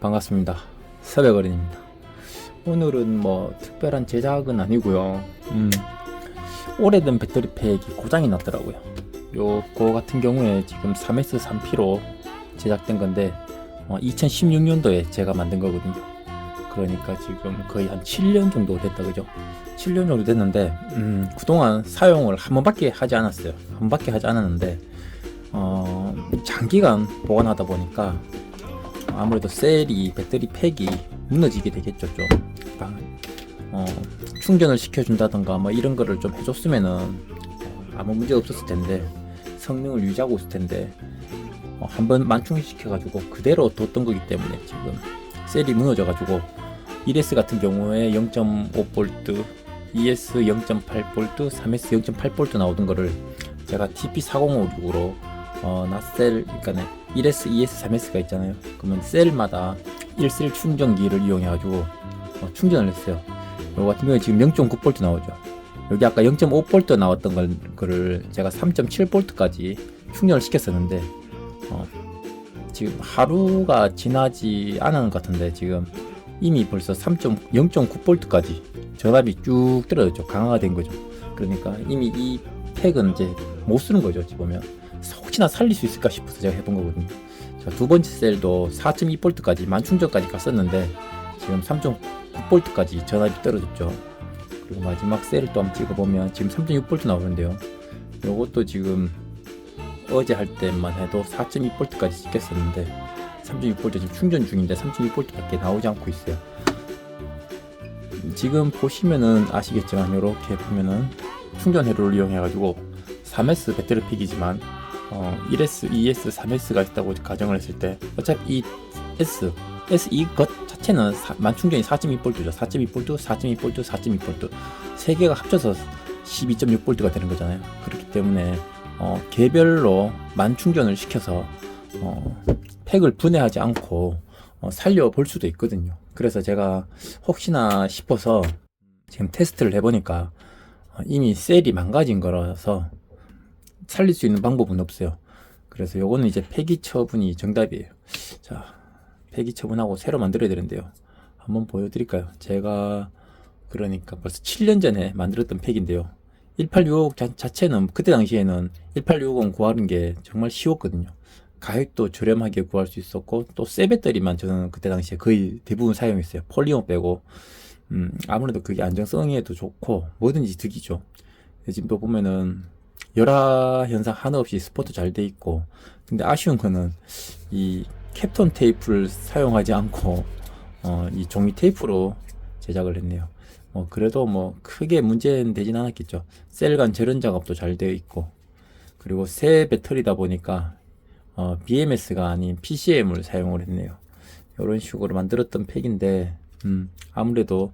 반갑습니다. 새벽어린입니다. 오늘은 뭐 특별한 제작은 아니고요. 오래된 배터리팩이 고장이 났더라고요. 요거 같은 경우에 지금 3S3P로 제작된 건데 2016년도에 제가 만든 거거든요. 그러니까 지금 거의 한 7년 정도 됐다, 그죠? 7년 정도 됐는데 그동안 사용을 한 번밖에 하지 않았어요. 한 번밖에 하지 않았는데 장기간 보관하다 보니까 아무래도 셀이 배터리 팩이 무너지게 되겠죠. 좀 충전을 시켜준다던가 뭐 이런 거를 좀 해줬으면은 아무 문제 없었을 텐데, 성능을 유지하고 있을 텐데 한번 만충시켜가지고 그대로 뒀던 거기 때문에 지금 셀이 무너져가지고 1S 같은 경우에 0.5V, 2S 0.8V, 3S 0.8V 나오던 거를 제가 TP4056으로 낫셀, 그러니까 1S, 2S, 3S가 있잖아요. 그러면 셀마다 1셀 충전기를 이용해가지고 충전을 했어요. 이거 같은 경우에 지금 0.9V 나오죠. 여기 아까 0.5V 나왔던 거를 제가 3.7V까지 충전을 시켰었는데 지금 하루가 지나지 않은 것 같은데 지금 이미 벌써 0.9V까지 전압이 쭉 떨어졌죠. 강화가 된 거죠. 그러니까 이미 이 팩은 이제 못 쓰는 거죠. 어찌 보면 혹시나 살릴 수 있을까 싶어서 제가 해본 거거든요. 자, 두 번째 셀도 4.2V까지 만충전까지 갔었는데 지금 3.9V까지 전압이 떨어졌죠. 그리고 마지막 셀을 또 한번 찍어보면 지금 3.6V 나오는데요. 요것도 지금 어제 할 때만 해도 4.2V까지 찍혔었는데 3.6V 지금 충전 중인데 3.6V밖에 나오지 않고 있어요. 지금 보시면은 아시겠지만 이렇게 보면은 충전 회로를 이용해가지고 3S 배터리 팩이지만 1S, 2S, 3S가 있다고 가정을 했을 때 어차피 이 S 이것 자체는 만충전이 4.2V죠. 4.2V, 4.2V, 4.2V 세 개가 합쳐서 12.6V가 되는 거잖아요. 그렇기 때문에 개별로 만충전을 시켜서 팩을 분해하지 않고 살려볼 수도 있거든요. 그래서 제가 혹시나 싶어서 지금 테스트를 해보니까 이미 셀이 망가진 거라서 살릴 수 있는 방법은 없어요. 그래서 요거는 이제 폐기 처분이 정답이에요. 자, 폐기 처분하고 새로 만들어야 되는데요. 한번 보여드릴까요? 제가 그러니까 벌써 7년 전에 만들었던 팩인데요. 1865 자체는 그때 당시에는 1860 구하는 게 정말 쉬웠거든요. 가격도 저렴하게 구할 수 있었고 또 새 배터리만 저는 그때 당시에 거의 대부분 사용했어요. 폴리머 빼고 아무래도 그게 안정성에도 좋고 뭐든지 득이죠. 지금 또 보면은 열화 현상 하나 없이 스포트 잘 돼 있고, 근데 아쉬운 거는 이 캡톤 테이프를 사용하지 않고 이 종이 테이프로 제작을 했네요. 그래도 뭐 크게 문제는 되진 않았겠죠. 셀 간 절연 작업도 잘 되어 있고, 그리고 새 배터리다 보니까 BMS가 아닌 PCM을 사용을 했네요. 이런 식으로 만들었던 팩인데 아무래도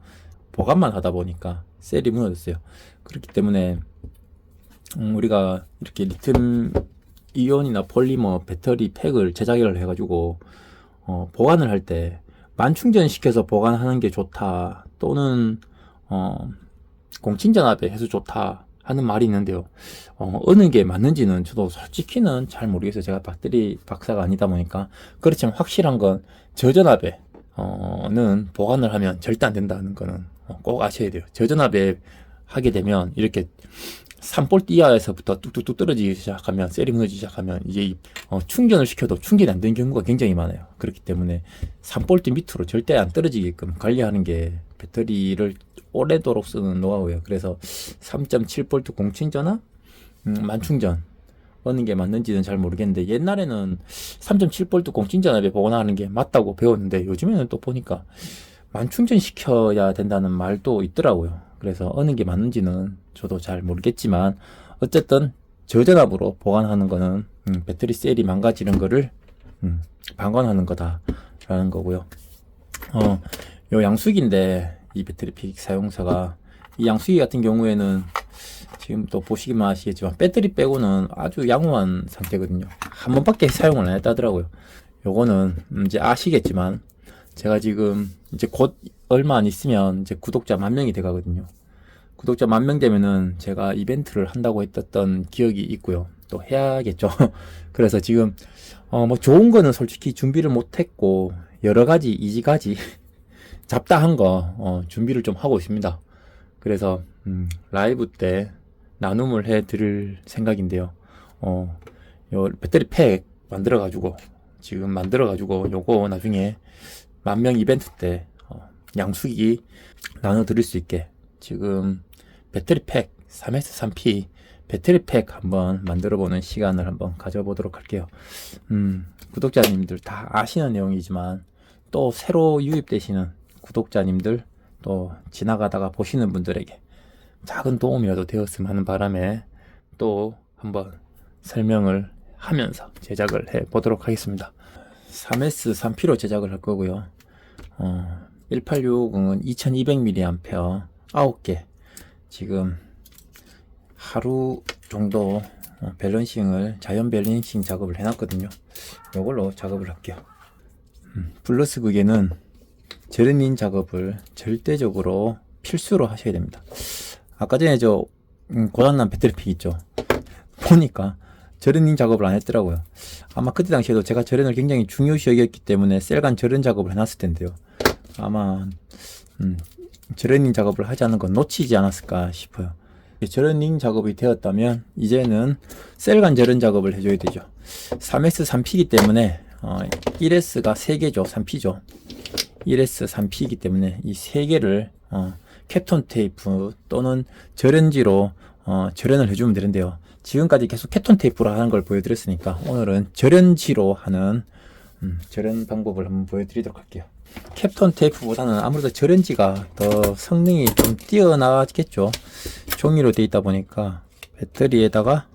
보관만 하다 보니까 셀이 무너졌어요. 그렇기 때문에 우리가 이렇게 리튬 이온이나 폴리머 배터리 팩을 제작을 해가지고 보관을 할 때 만충전 시켜서 보관하는 게 좋다, 또는 공칭전압에 해서 좋다 하는 말이 있는데요. 어느 게 맞는지는 저도 솔직히는 잘 모르겠어요. 제가 배터리 박사가 아니다 보니까. 그렇지만 확실한 건 저전압에 는 보관을 하면 절대 안 된다는 거는 꼭 아셔야 돼요. 저전압에 하게 되면 이렇게 3V 이하에서부터 뚝뚝뚝 떨어지기 시작하면, 셀이 무너지기 시작하면 이제 충전을 시켜도 충전이 안 되는 경우가 굉장히 많아요. 그렇기 때문에 3V 밑으로 절대 안 떨어지게끔 관리하는 게 배터리를 오래도록 쓰는 노하우예요. 그래서 3.7V 공충전압, 만충전 어느 게 맞는지는 잘 모르겠는데, 옛날에는 3.7V 공충전압에 보관하는 게 맞다고 배웠는데 요즘에는 또 보니까 만충전 시켜야 된다는 말도 있더라고요. 그래서 어느 게 맞는지는 저도 잘 모르겠지만 어쨌든 저전압으로 보관하는 거는 배터리 셀이 망가지는 거를 방관하는 거다라는 거고요. 요 양수기인데 이 배터리 팩 사용사가, 이 양수기 같은 경우에는 지금 또 보시기만 아시겠지만 배터리 빼고는 아주 양호한 상태거든요. 한 번밖에 사용을 안 했다더라고요. 요거는 이제 아시겠지만 제가 지금 이제 곧 얼마 안 있으면 이제 구독자 10,000명이 돼 가거든요. 구독자 10,000명 되면은 제가 이벤트를 한다고 했던 기억이 있고요. 또 해야겠죠. 그래서 지금 뭐 좋은 거는 솔직히 준비를 못 했고 여러가지 이지가지 잡다한 거 준비를 좀 하고 있습니다. 그래서 라이브 때 나눔을 해 드릴 생각인데요. 요 배터리 팩 지금 만들어 가지고 요거 나중에 10,000명 이벤트 때 양수기 나눠 드릴 수 있게 지금 배터리 팩 3S3P 배터리 팩 한번 만들어 보는 시간을 한번 가져보도록 할게요. 구독자님들 다 아시는 내용이지만 또 새로 유입되시는 구독자님들 또 지나가다가 보시는 분들에게 작은 도움이라도 되었으면 하는 바람에 또 한번 설명을 하면서 제작을 해 보도록 하겠습니다. 3S3P로 제작을 할 거고요. 18650은 2200mAh 9개 지금 하루 정도 자연 밸런싱 작업을 해놨거든요. 이걸로 작업을 할게요. 플러스 극에는 제르닌 작업을 절대적으로 필수로 하셔야 됩니다. 아까 전에 고장난 배터리팩 있죠. 보니까 절연닝 작업을 안 했더라고요. 아마 그때 당시에도 제가 절연을 굉장히 중요시 여겼기 때문에 셀간 절연 작업을 해놨을 텐데요. 아마 절연닝 작업을 하지 않은 건 놓치지 않았을까 싶어요. 절연닝 작업이 되었다면 이제는 셀간 절연 작업을 해줘야 되죠. 3S 3P이기 때문에 1S가 3개죠. 3P죠. 1S 3P이기 때문에 이 3개를 캡톤 테이프 또는 절연지로 절연을 해주면 되는데요. 지금까지 계속 캡톤 테이프로 하는 걸 보여드렸으니까 오늘은 절연지로 하는 절연 방법을 한번 보여드리도록 할게요. 캡톤 테이프보다는 아무래도 절연지가 더 성능이 좀 뛰어나겠죠. 종이로 되어 있다 보니까 배터리에다가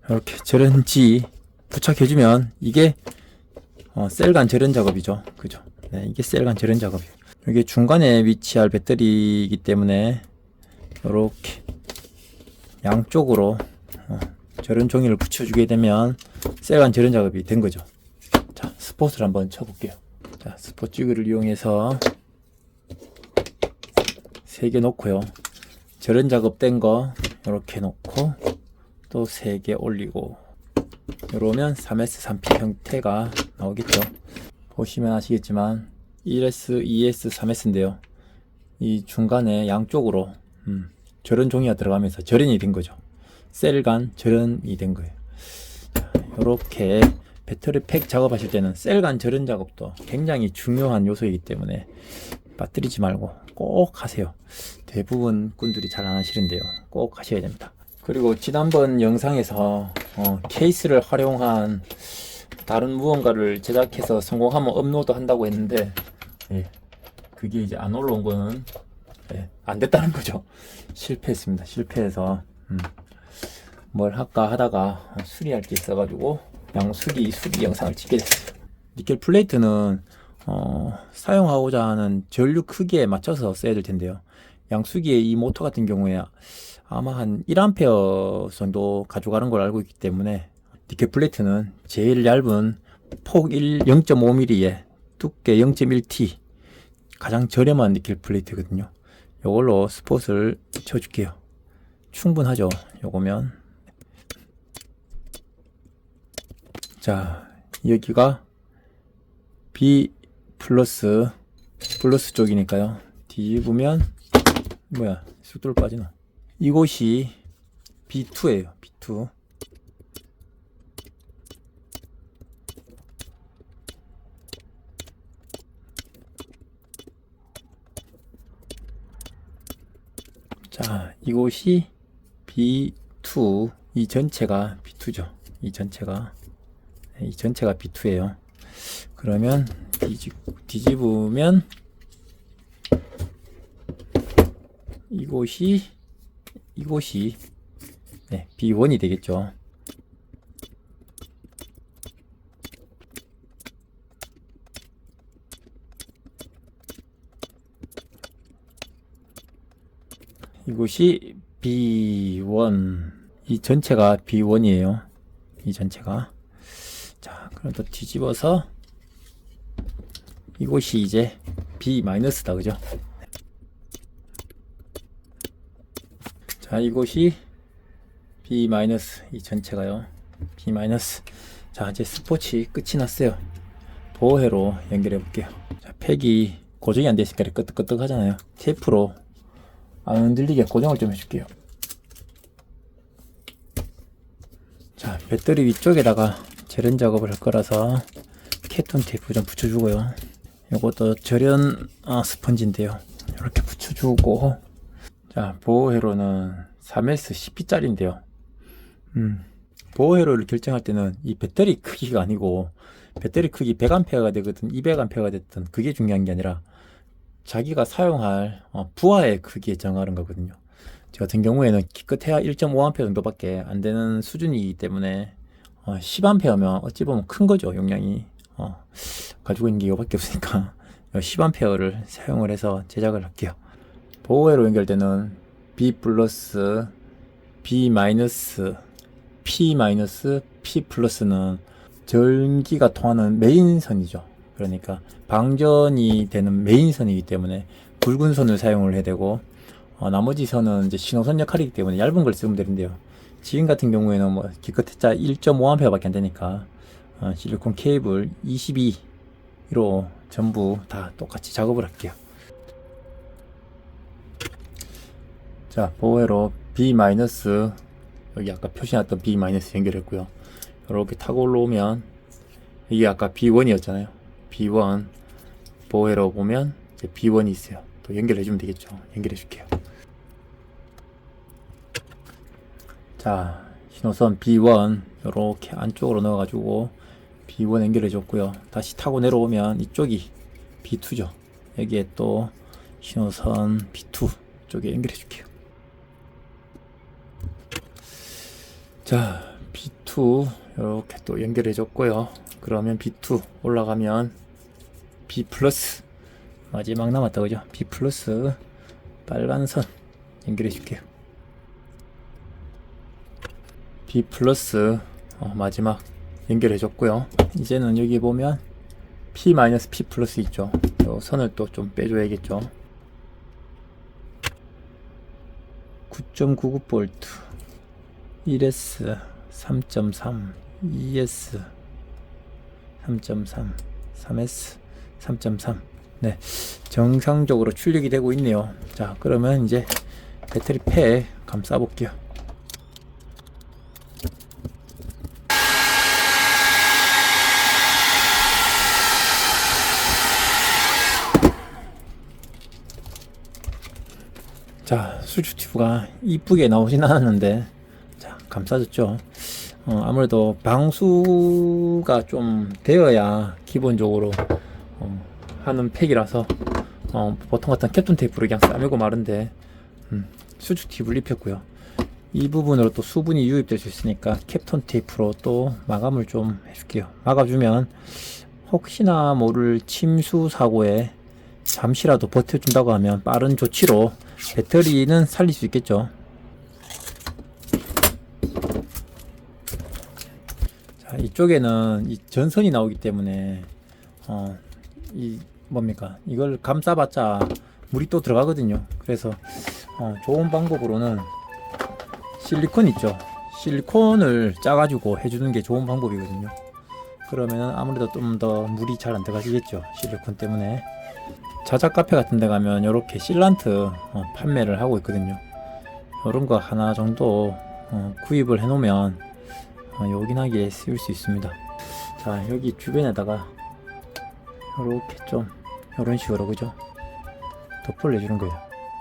이렇게 절연지 부착해주면 이게 셀간 절연 작업이죠. 그죠? 네, 이게 셀간 절연 작업이에요. 이게 중간에 위치할 배터리이기 때문에 이렇게 양쪽으로 절연 종이를 붙여주게 되면 셀간 절연 작업이 된 거죠. 자, 스폿을 한번 쳐볼게요. 자, 스폿지그를 이용해서 3개 놓고요. 절연 작업 된 거 이렇게 놓고 또 3개 올리고 이러면 3S3P 형태가 나오겠죠. 보시면 아시겠지만 1S, 2S, 3S인데요. 이 중간에 양쪽으로 절연 종이가 들어가면서 절연이 된 거죠. 셀간 절연이 된 거예요. 이렇게 배터리 팩 작업하실 때는 셀간 절연 작업도 굉장히 중요한 요소이기 때문에 빠뜨리지 말고 꼭 하세요. 대부분 분들이 잘 안 하시는데요. 꼭 하셔야 됩니다. 그리고 지난번 영상에서 케이스를 활용한 다른 무언가를 제작해서 성공하면 업로드 한다고 했는데 그게 이제 안 올라온 거는 안 됐다는 거죠. 실패했습니다. 실패해서 뭘 할까 하다가 수리할 게 있어가지고 양수기 수리 영상을 찍게 됐어요. 니켈 플레이트는 사용하고자 하는 전류 크기에 맞춰서 써야 될 텐데요. 양수기의 이 모터 같은 경우에 아마 한 1A 정도 가져가는 걸 알고 있기 때문에 니켈 플레이트는 제일 얇은 폭 0.5mm에 두께 0.1T 가장 저렴한 니켈 플레이트거든요. 이걸로 스폿을 쳐줄게요. 충분하죠. 요거면 자, 여기가 B 플러스 쪽이니까요. 뒤집으면 뭐야, 쑥돌 빠지나. 이곳이 B2예요. B2. 자, 이곳이 B2. 이 전체가 B2죠. 이 전체가 B2예요. 그러면 뒤집으면 이곳이 B1이 되겠죠. 이곳이 B1. 이 전체가 B1이에요. 이 전체가. 자, 그럼 또 뒤집어서 이곳이 이제 B-다, 그죠? 자, 이곳이 B-, 이 전체가요. B-. 자, 이제 스폿이 끝이 났어요. 보호회로 연결해 볼게요. 자, 팩이 고정이 안 돼 있으니까 끄떡끄떡 하잖아요. 테이프로 안 흔들리게 고정을 좀 해줄게요. 자, 배터리 위쪽에다가 절연 작업을 할 거라서 캡톤 테이프 좀 붙여주고요. 요것도 절연 스펀지인데요. 이렇게 붙여주고, 자, 보호회로는 3S 10P짜리인데요. 보호회로를 결정할 때는 이 배터리 크기가 아니고, 배터리 크기 100A가 되거든 200A가 됐든 그게 중요한 게 아니라 자기가 사용할 부하의 크기에 정하는 거거든요. 저 같은 경우에는 기껏해야 1.5A 정도밖에 안 되는 수준이기 때문에 10A면 어찌 보면 큰 거죠. 용량이 가지고 있는 게 이거밖에 없으니까 10A를 사용을 해서 제작을 할게요. 보호회로 연결되는 B+, B-, P-, P+는 전기가 통하는 메인선이죠. 그러니까 방전이 되는 메인선이기 때문에 굵은 선을 사용을 해야 되고, 나머지 선은 이제 신호선 역할이기 때문에 얇은 걸 쓰면 되는데요. 지금 같은 경우에는 뭐 기껏해야 1.5A 밖에 안 되니까 실리콘 케이블 22로 전부 다 똑같이 작업을 할게요. 자, 보호회로 B- 여기 아까 표시해놨던 B- 연결했고요. 이렇게 타고 올라오면 이게 아까 B1이었잖아요. B1 보호회로 보면 이제 B1이 있어요. 또 연결해주면 되겠죠. 연결해줄게요. 자, 신호선 B1 이렇게 안쪽으로 넣어가지고 B1 연결해줬고요. 다시 타고 내려오면 이쪽이 B2죠. 여기에 또 신호선 B2 쪽에 연결해줄게요. 자, B2 이렇게 또 연결해줬고요. 그러면 B2 올라가면 B+ 마지막 남았다 그죠? B+ 빨간 선 연결해줄게요. B+ 마지막 연결해줬고요. 이제는 여기 보면 P- P+ 있죠. 요 선을 또 좀 빼줘야겠죠. 9.99V 1S 3.3 2S 3.3 3S 3.3 네, 정상적으로 출력이 되고 있네요. 자, 그러면 이제 배터리 팩 감싸 볼게요. 자, 수주 튜브가 이쁘게 나오진 않았는데, 자, 감싸졌죠. 아무래도 방수가 좀 되어야 기본적으로 하는 팩이라서 보통 같은 캡톤 테이프로 그냥 싸매고 마른데 수주 팁을 입혔고요. 이 부분으로 또 수분이 유입될 수 있으니까 캡톤 테이프로 또 마감을 좀 해줄게요. 막아주면 혹시나 모를 침수 사고에 잠시라도 버텨준다고 하면 빠른 조치로 배터리는 살릴 수 있겠죠. 자, 이쪽에는 이 전선이 나오기 때문에 이걸 감싸봤자 물이 또 들어가거든요. 그래서 좋은 방법으로는 실리콘 있죠. 실리콘을 짜가지고 해주는 게 좋은 방법이거든요. 그러면 아무래도 좀 더 물이 잘 안 들어가시겠죠. 실리콘 때문에. 자작 카페 같은 데 가면 이렇게 실란트 판매를 하고 있거든요. 이런 거 하나 정도 구입을 해 놓으면 요긴하게 쓰일 수 있습니다. 자, 여기 주변에다가 이렇게 좀 이런 식으로 그죠? 덮을 내주는 거예요.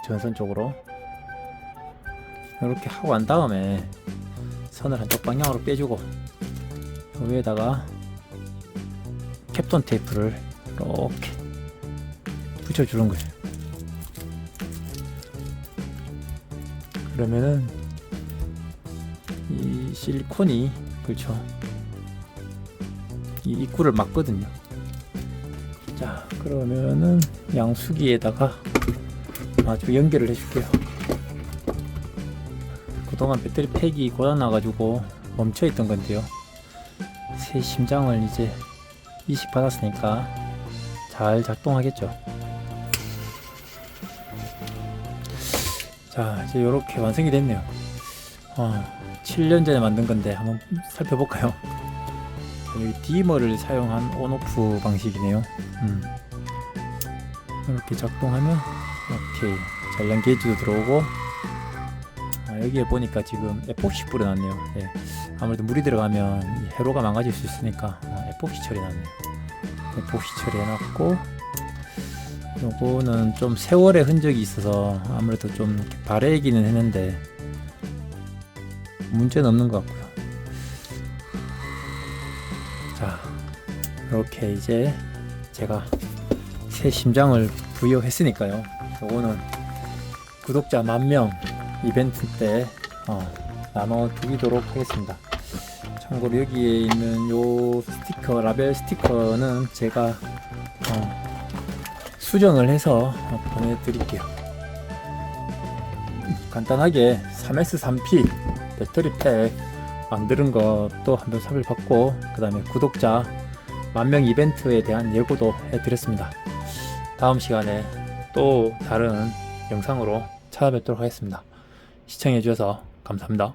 전선 쪽으로 이렇게 하고 난 다음에 선을 한쪽 방향으로 빼주고 위에다가 캡톤 테이프를 이렇게 붙여주는 거예요. 그러면은 이 실리콘이 그렇죠, 이 입구를 막거든요. 자, 그러면은 양수기에다가 아주 연결을 해줄게요. 그동안 배터리 팩이 고장나가지고 멈춰있던 건데요, 새 심장을 이제 이식 받았으니까 잘 작동하겠죠. 자, 이제 이렇게 완성이 됐네요. 7년 전에 만든 건데 한번 살펴볼까요? 여기 디머를 사용한 온오프 방식이네요. 이렇게 작동하면 오케이 전량 게이지도 들어오고, 여기에 보니까 지금 에폭시 뿌려놨네요. 예. 아무래도 물이 들어가면 이 회로가 망가질 수 있으니까 에폭시 처리해놨네요. 에폭시 처리해놨고, 요거는 좀 세월의 흔적이 있어서 아무래도 좀 바래기는 했는데 문제는 없는 것 같고요. 자, 이렇게 이제 제가 새 심장을 부여했으니까요. 요거는 구독자 10,000명 이벤트 때 나눠드리도록 하겠습니다. 참고로 여기에 있는 요 스티커, 라벨 스티커는 제가 수정을 해서 보내드릴게요. 간단하게 3S3P 배터리 팩 만드는 것도 한번 살펴봤고, 그 다음에 구독자 10,000명 이벤트에 대한 예고도 해드렸습니다. 다음 시간에 또 다른 영상으로 찾아뵙도록 하겠습니다. 시청해주셔서 감사합니다.